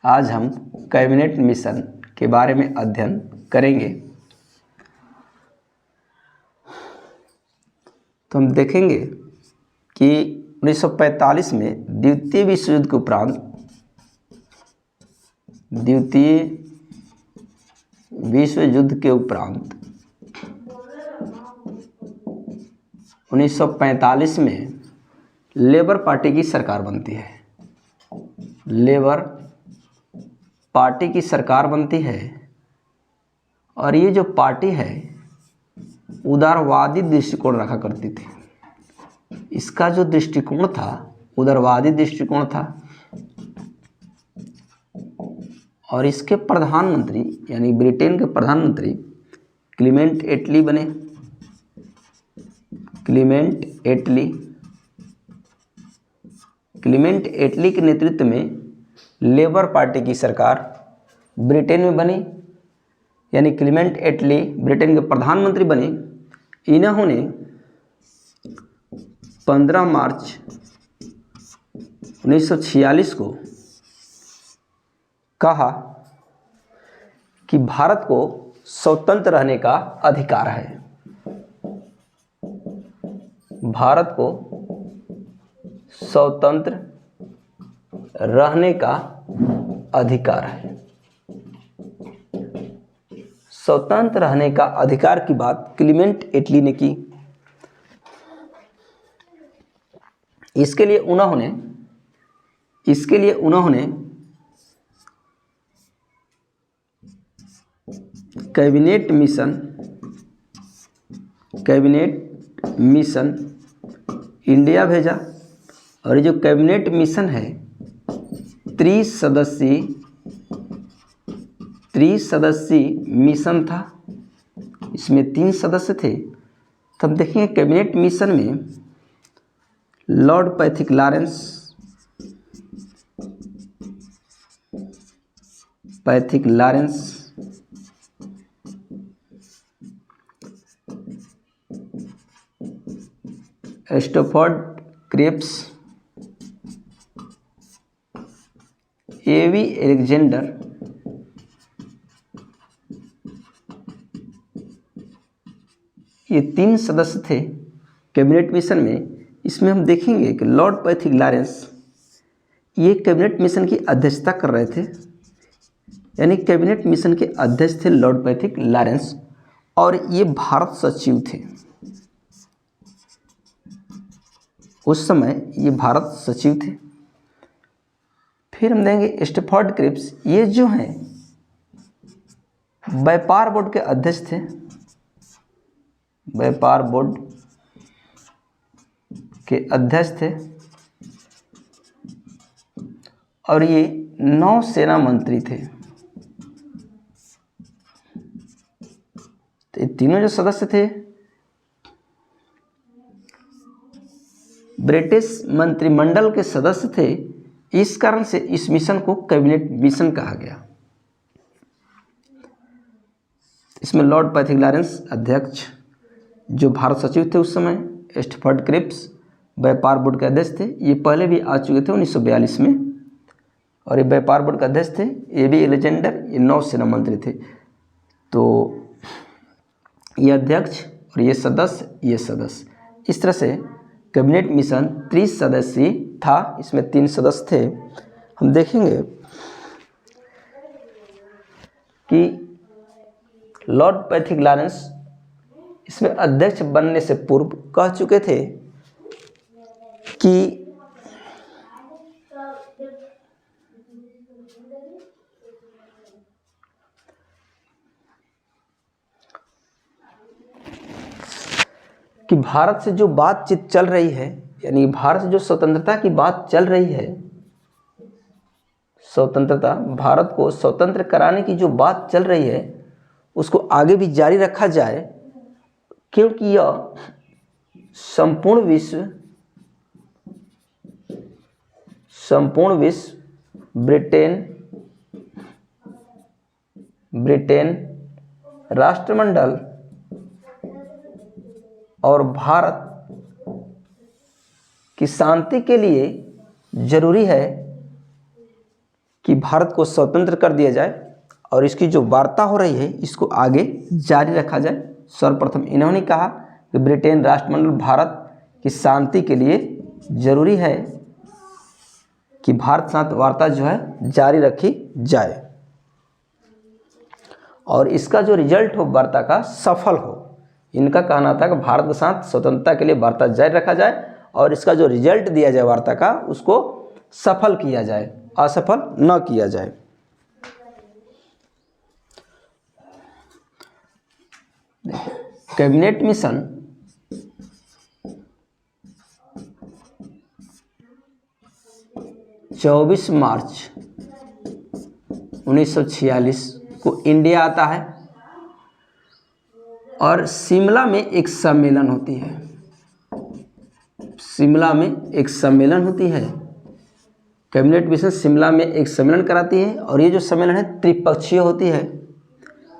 आज हम cabinet mission के बारे में अध्ययन करेंगे। तो हम देखेंगे कि 1945 में द्वितीय विश्व युद्ध के उपरांत द्वितीय विश्व युद्ध के उपरांत 1945 में लेबर पार्टी की सरकार बनती है। लेबर पार्टी की सरकार बनती है और ये जो पार्टी है उदारवादी दृष्टिकोण रखा करती थी। इसका जो दृष्टिकोण था उदारवादी दृष्टिकोण था और इसके प्रधानमंत्री यानी ब्रिटेन के प्रधानमंत्री क्लीमेंट एटली बने। क्लीमेंट एटली के नेतृत्व में लेबर पार्टी की सरकार ब्रिटेन में बनी, यानी क्लीमेंट एटली ब्रिटेन के प्रधानमंत्री बने। इन्होंने 15 मार्च 1946 को कहा कि भारत को स्वतंत्र रहने का अधिकार है। भारत को स्वतंत्र रहने का अधिकार है। स्वतंत्र रहने का अधिकार की बात क्लीमेंट एटली ने की। इसके लिए उन्होंने कैबिनेट मिशन इंडिया भेजा। और ये जो कैबिनेट मिशन है त्रिसदस्यीय मिशन था। इसमें 3 सदस्य थे। तब देखेंगे कैबिनेट मिशन में Lord Pethick Lawrence, Stafford Cripps, A V Alexander, ये 3 सदस्य थे कैबिनेट मिशन में। इसमें हम देखेंगे कि लॉर्ड पैथिक लॉरेंस ये कैबिनेट मिशन की अध्यक्षता कर रहे थे, यानी कैबिनेट मिशन के अध्यक्ष थे लॉर्ड पैथिक लॉरेंस और ये भारत सचिव थे। उस समय ये भारत सचिव थे। फिर हम देंगे स्टैफोर्ड क्रिप्स, ये जो हैं व्यापार बोर्ड के अध्यक्ष थे। व्यापार बोर्ड के अध्यक्ष थे और ये नौसेना मंत्री थे। तो ये तीनों जो सदस्य थे ब्रिटिश मंत्रिमंडल के सदस्य थे। इस कारण से इस मिशन को कैबिनेट मिशन कहा गया। इसमें लॉर्ड पैथिक लॉरेंस अध्यक्ष जो भारत सचिव थे उस समय, स्टैफोर्ड क्रिप्स व्यापार बोर्ड के अध्यक्ष थे। ये पहले भी आ चुके थे 1942 में और ये व्यापार बोर्ड के अध्यक्ष थे। एवी अलेक्जेंडर ये नौसेना मंत्री थे। तो ये अध्यक्ष और ये सदस्य इस तरह से कैबिनेट मिशन त्रिसदस्यीय था। इसमें 3 सदस्य थे। हम देखेंगे कि लॉर्ड पैथिक लॉरेंस इसमें अध्यक्ष बनने से पूर्व कह चुके थे कि भारत से जो बातचीत चल रही है, यानी भारत से जो स्वतंत्रता की बात चल रही है, स्वतंत्रता भारत को स्वतंत्र कराने की जो बात चल रही है उसको आगे भी जारी रखा जाए, क्योंकि यह संपूर्ण विश्व ब्रिटेन राष्ट्रमंडल और भारत की शांति के लिए जरूरी है कि भारत को स्वतंत्र कर दिया जाए और इसकी जो वार्ता हो रही है इसको आगे जारी रखा जाए। सर्वप्रथम इन्होंने कहा कि ब्रिटेन राष्ट्रमंडल भारत की शांति के लिए जरूरी है कि भारत साथ वार्ता जो है जारी रखी जाए और इसका जो रिजल्ट हो वार्ता का सफल हो। इनका कहना था कि भारत के साथ स्वतंत्रता के लिए वार्ता जारी रखा जाए और इसका जो रिजल्ट दिया जाए वार्ता का उसको सफल किया जाए, असफल न किया जाए। कैबिनेट मिशन 24 मार्च 1946 को इंडिया आता है और शिमला में एक सम्मेलन होती है। शिमला में एक सम्मेलन होती है। कैबिनेट मिशन शिमला में एक सम्मेलन कराती है और ये जो सम्मेलन है त्रिपक्षीय होती है।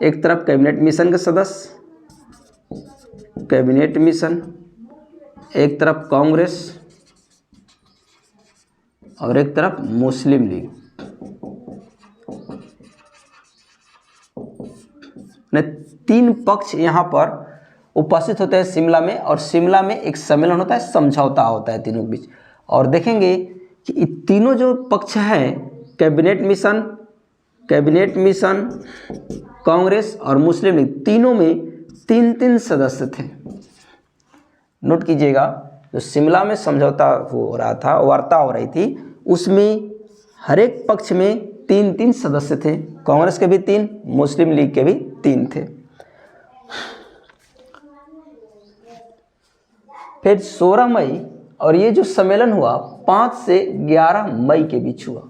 एक तरफ कैबिनेट मिशन के सदस्य, कैबिनेट मिशन, एक तरफ कांग्रेस और एक तरफ मुस्लिम लीग। ने तीन पक्ष यहाँ पर उपस्थित होते हैं शिमला में और शिमला में एक सम्मेलन होता है, समझौता होता है तीनों के बीच। और देखेंगे कि ये तीनों जो पक्ष हैं कैबिनेट मिशन, कांग्रेस और मुस्लिम लीग, तीनों में 3-3 सदस्य थे। नोट कीजिएगा, जो शिमला में समझौता हो रहा था, वार्ता हो रही थी, उसमें हर एक पक्ष में 3-3 सदस्य थे। कांग्रेस के भी 3, मुस्लिम लीग के भी 3 थे। फिर 16 मई और ये जो सम्मेलन हुआ 5 से 11 मई के बीच हुआ।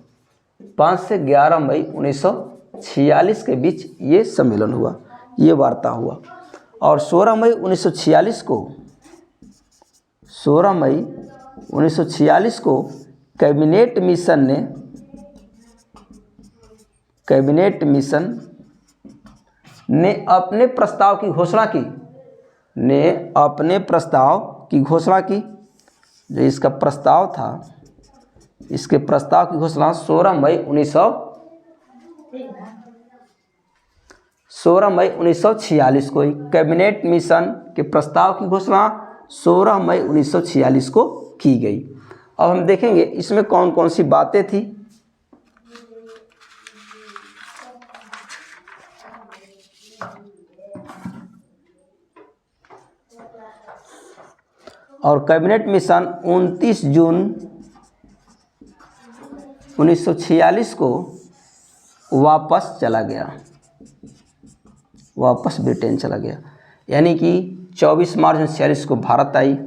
5 से 11 मई 1946 के बीच ये सम्मेलन हुआ, ये वार्ता हुआ। और 16 मई 1946 को कैबिनेट मिशन ने अपने प्रस्ताव की घोषणा की। जो इसका प्रस्ताव था, इसके प्रस्ताव की घोषणा 16 मई 1946 को ही। कैबिनेट मिशन के प्रस्ताव की घोषणा 16 मई 1946 को की गई। अब हम देखेंगे इसमें कौन कौन सी बातें थी। और कैबिनेट मिशन 29 जून 1946 को वापस ब्रिटेन चला गया। यानी कि 24 मार्च 1946 को भारत आई।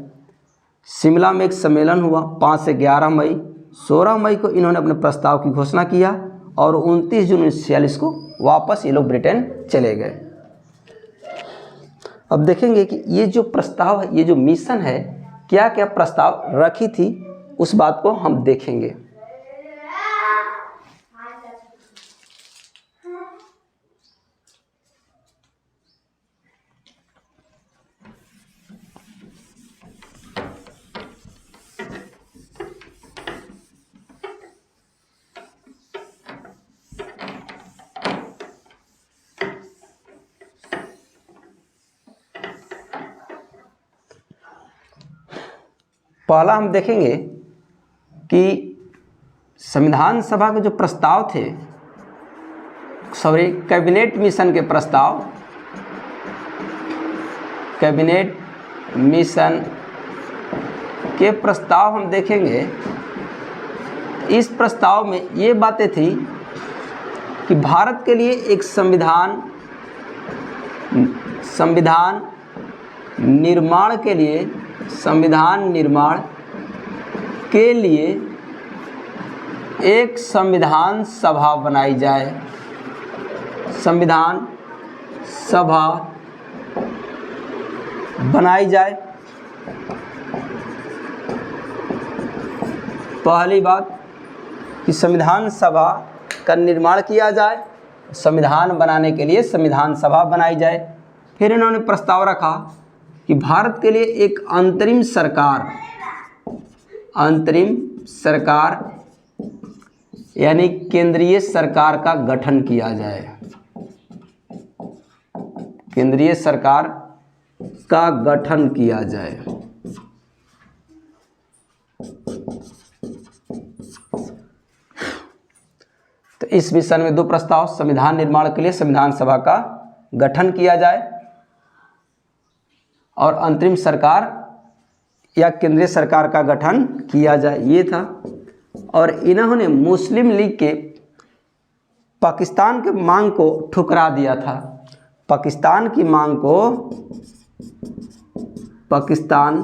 शिमला में एक सम्मेलन हुआ 5 से 11 मई। 16 मई को इन्होंने अपने प्रस्ताव की घोषणा किया और 29 जून 1946 को वापस ये लोग ब्रिटेन चले गए। अब देखेंगे कि ये जो प्रस्ताव है, ये जो मिशन है, क्या क्या प्रस्ताव रखी थी, उस बात को हम देखेंगे। पहला हम देखेंगे कि संविधान सभा के जो प्रस्ताव थे, कैबिनेट मिशन के प्रस्ताव, कैबिनेट मिशन के प्रस्ताव हम देखेंगे। इस प्रस्ताव में ये बातें थी कि भारत के लिए एक संविधान निर्माण के लिए एक संविधान सभा बनाई जाए। संविधान सभा बनाई जाए। पहली बात कि संविधान सभा का निर्माण किया जाए, संविधान बनाने के लिए संविधान सभा बनाई जाए। फिर इन्होंने प्रस्ताव रखा कि भारत के लिए एक अंतरिम सरकार यानी केंद्रीय सरकार का गठन किया जाए, केंद्रीय सरकार का गठन किया जाए। तो इस विषय में 2 प्रस्ताव, संविधान निर्माण के लिए संविधान सभा का गठन किया जाए और अंतरिम सरकार या केंद्रीय सरकार का गठन किया जाए, ये था। और इन्होंने मुस्लिम लीग के पाकिस्तान के मांग को ठुकरा दिया था। पाकिस्तान की मांग को, पाकिस्तान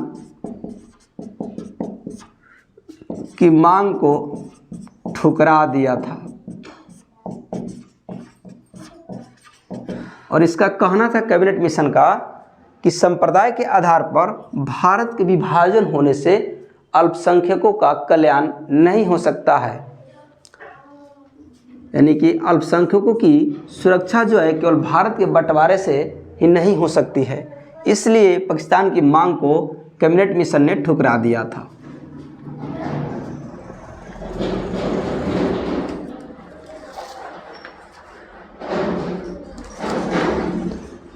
की मांग को ठुकरा दिया था और इसका कहना था कैबिनेट मिशन का कि संप्रदाय के आधार पर भारत के विभाजन होने से अल्पसंख्यकों का कल्याण नहीं हो सकता है। यानी कि अल्पसंख्यकों की सुरक्षा जो है केवल भारत के बंटवारे से ही नहीं हो सकती है, इसलिए पाकिस्तान की मांग को कैबिनेट मिशन ने ठुकरा दिया था।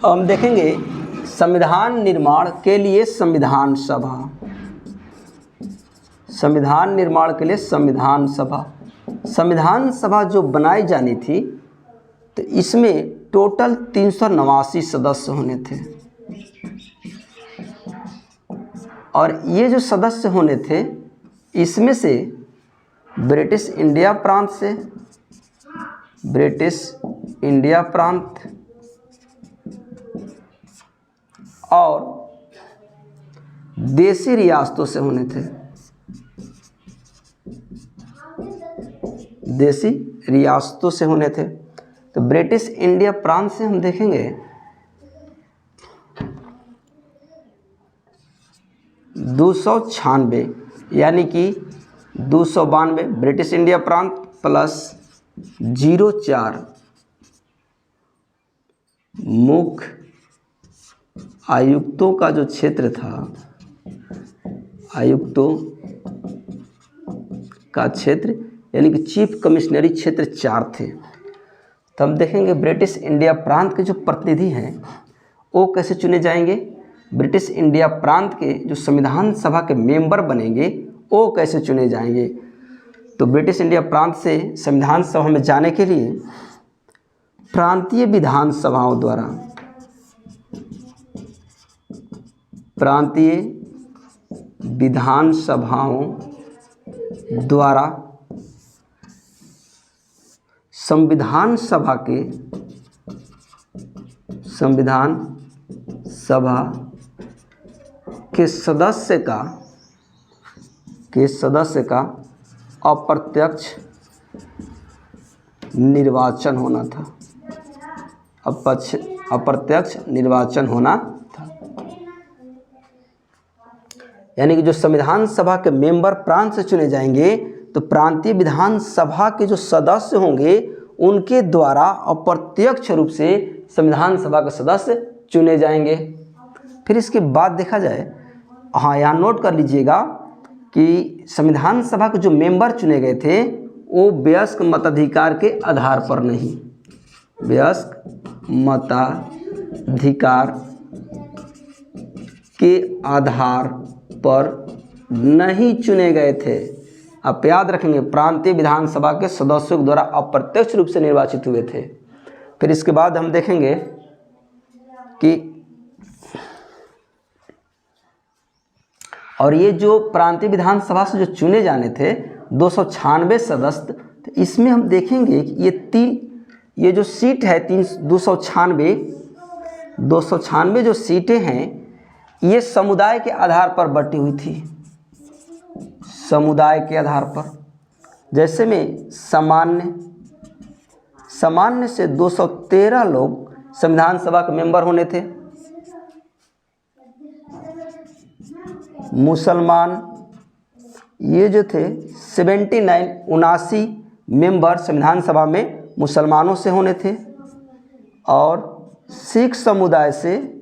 हम देखेंगे संविधान निर्माण के लिए संविधान सभा, संविधान निर्माण के लिए संविधान सभा। संविधान सभा जो बनाई जानी थी तो इसमें टोटल 389 सदस्य होने थे और ये जो सदस्य होने थे इसमें से ब्रिटिश इंडिया प्रांत से, ब्रिटिश इंडिया प्रांत और देसी रियासतों से होने थे, देसी रियासतों से होने थे। तो ब्रिटिश इंडिया प्रांत से हम देखेंगे 296, यानी कि 292 ब्रिटिश इंडिया प्रांत प्लस 04 मुख्य आयुक्तों का जो क्षेत्र था, आयुक्तों का क्षेत्र यानी कि चीफ कमिश्नरी क्षेत्र 4 थे। तो हम देखेंगे ब्रिटिश इंडिया प्रांत के जो प्रतिनिधि हैं वो कैसे चुने जाएंगे, ब्रिटिश इंडिया प्रांत के जो संविधान सभा के मेंबर बनेंगे वो कैसे चुने जाएंगे। तो ब्रिटिश इंडिया प्रांत से संविधान सभा में जाने के लिए प्रांतीय विधान सभाओं द्वारा, प्रांतीय विधान सभाओं द्वारा संविधान सभा के सदस्य का अप्रत्यक्ष निर्वाचन होना था, अप्रत्यक्ष निर्वाचन होना था। यानी कि जो संविधान सभा के मेंबर प्रांत से चुने जाएंगे तो प्रांतीय विधान सभा के जो सदस्य होंगे उनके द्वारा अप्रत्यक्ष रूप से संविधान सभा के सदस्य चुने जाएंगे। फिर इसके बाद देखा जाए, हाँ यहाँ नोट कर लीजिएगा कि संविधान सभा के जो मेंबर चुने गए थे वो वयस्क मताधिकार के आधार पर नहीं, वयस्क मताधिकार के आधार पर नहीं चुने गए थे। आप याद रखेंगे प्रांतीय विधानसभा के सदस्यों के द्वारा अप्रत्यक्ष रूप से निर्वाचित हुए थे। फिर इसके बाद हम देखेंगे कि और ये जो प्रांतीय विधानसभा से जो चुने जाने थे 296 सदस्य, तो इसमें हम देखेंगे कि ये जो सीट है 296 जो सीटें हैं ये समुदाय के आधार पर बटी हुई थी, समुदाय के आधार पर। जैसे में सामान्य से 213 लोग संविधान सभा के मेंबर होने थे, मुसलमान ये जो थे 79 मेंबर संविधान सभा में मुसलमानों से होने थे और सिख समुदाय से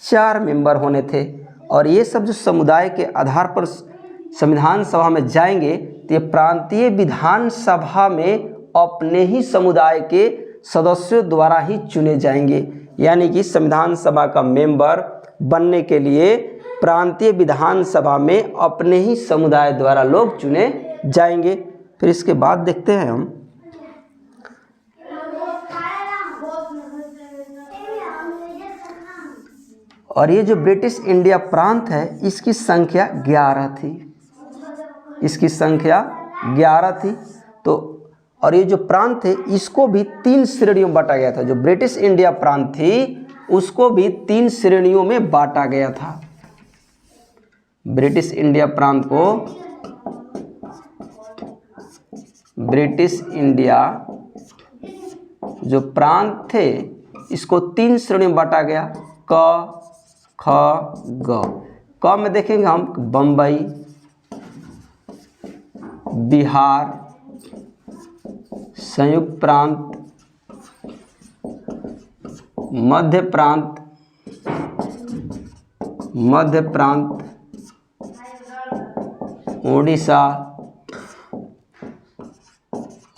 4 मेंबर होने थे। और ये सब जो समुदाय के आधार पर संविधान सभा में जाएंगे तो ये प्रांतीय विधानसभा में अपने ही समुदाय के सदस्यों द्वारा ही चुने जाएंगे। यानी कि संविधान सभा का मेंबर बनने के लिए प्रांतीय विधानसभा में अपने ही समुदाय द्वारा लोग चुने जाएंगे। फिर इसके बाद देखते हैं हम, और ये जो ब्रिटिश इंडिया प्रांत है इसकी संख्या 11 थी, इसकी संख्या 11 थी। तो और ये जो प्रांत थे इसको भी 3 श्रेणियों में बांटा गया था। जो ब्रिटिश इंडिया प्रांत थी उसको भी 3 श्रेणियों में बांटा गया था। ब्रिटिश इंडिया प्रांत को, ब्रिटिश इंडिया जो प्रांत थे इसको 3 श्रेणियों में बांटा गया। क, ख, ग। क में देखेंगे हम बम्बई, बिहार, संयुक्त प्रांत, मध्य प्रांत, मध्य प्रांत, उड़ीसा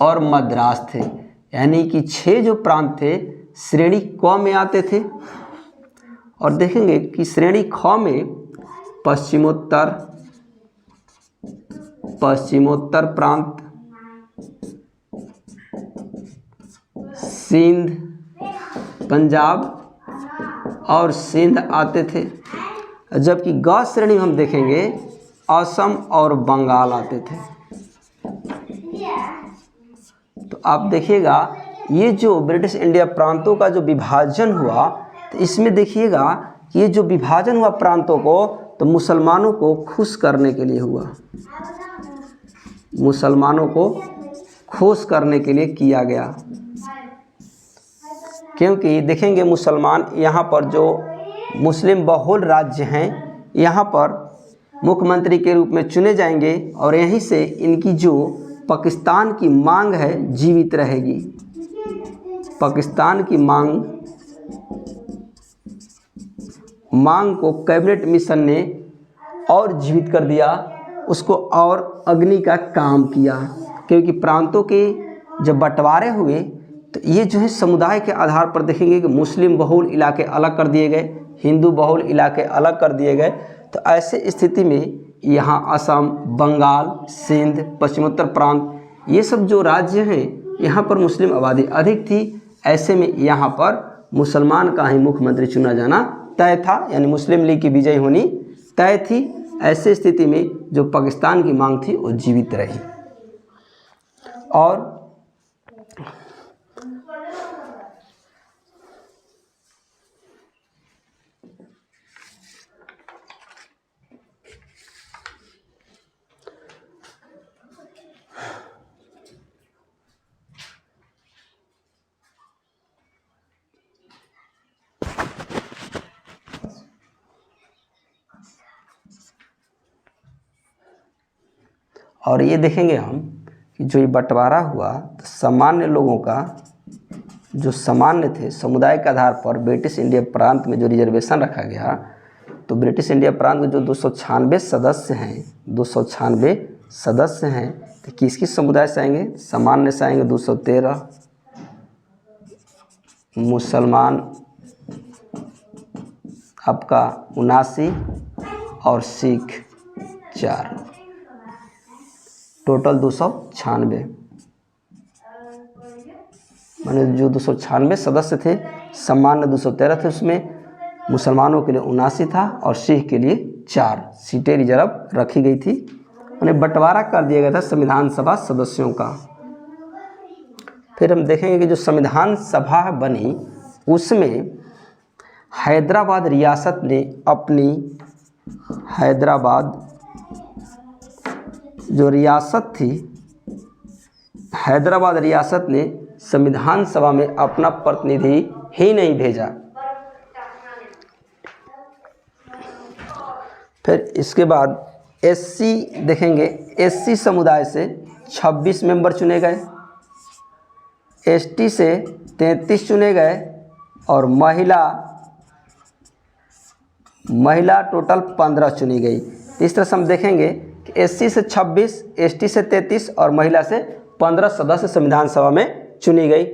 और मद्रास थे। यानी कि 6 जो प्रांत थे श्रेणी क में आते थे। और देखेंगे कि श्रेणी ख में पश्चिमोत्तर, पश्चिमोत्तर प्रांत, सिंध, पंजाब और सिंध आते थे। जबकि ग श्रेणी में हम देखेंगे असम और बंगाल आते थे। तो आप देखिएगा ये जो ब्रिटिश इंडिया प्रांतों का जो विभाजन हुआ, तो इसमें देखिएगा कि ये जो विभाजन हुआ प्रांतों को, तो मुसलमानों को खुश करने के लिए हुआ, मुसलमानों को खुश करने के लिए किया गया। क्योंकि देखेंगे मुसलमान यहाँ पर जो मुस्लिम बहुल राज्य हैं यहाँ पर मुख्यमंत्री के रूप में चुने जाएंगे और यहीं से इनकी जो पाकिस्तान की मांग है जीवित रहेगी। पाकिस्तान की मांग को कैबिनेट मिशन ने और जीवित कर दिया, उसको और अग्नि का काम किया। क्योंकि प्रांतों के जब बंटवारे हुए तो ये जो है समुदाय के आधार पर देखेंगे कि मुस्लिम बहुल इलाके अलग कर दिए गए, हिंदू बहुल इलाके अलग कर दिए गए। तो ऐसे स्थिति में यहाँ असम, बंगाल, सिंध, पश्चिमोत्तर प्रांत ये सब जो राज्य हैं यहाँ पर मुस्लिम आबादी अधिक थी। ऐसे में यहाँ पर मुसलमान का ही मुख्यमंत्री चुना जाना तय था, यानी मुस्लिम लीग की विजयी होनी तय थी। ऐसे स्थिति में जो पाकिस्तान की मांग थी वो जीवित रही। और ये देखेंगे हम कि जो ये बंटवारा हुआ तो सामान्य लोगों का जो सामान्य थे समुदाय के आधार पर ब्रिटिश इंडिया प्रांत में जो रिजर्वेशन रखा गया, तो ब्रिटिश इंडिया प्रांत में जो 296 सदस्य हैं, 296 सदस्य हैं, तो किस किस समुदाय से आएंगे? सामान्य से आएंगे 213, मुसलमान आपका 79 और सिख 4, टोटल 296। माने जो 296 सदस्य थे, सामान्य 213 थे, उसमें मुसलमानों के लिए 79 था और सिख के लिए 4 सीटें रिजर्व रखी गई थी। उन्हें बंटवारा कर दिया गया था संविधान सभा सदस्यों का। फिर हम देखेंगे कि जो संविधान सभा बनी उसमें हैदराबाद रियासत ने अपनी, हैदराबाद जो रियासत थी, हैदराबाद रियासत ने संविधान सभा में अपना प्रतिनिधि ही नहीं भेजा। फिर इसके बाद एससी देखेंगे, एससी समुदाय से 26 मेंबर चुने गए, एसटी से 33 चुने गए और महिला टोटल 15 चुनी गई। इस तरह से हम देखेंगे SC से 26, ST से 33 और महिला से 15 सदस्य संविधान सभा में चुनी गई।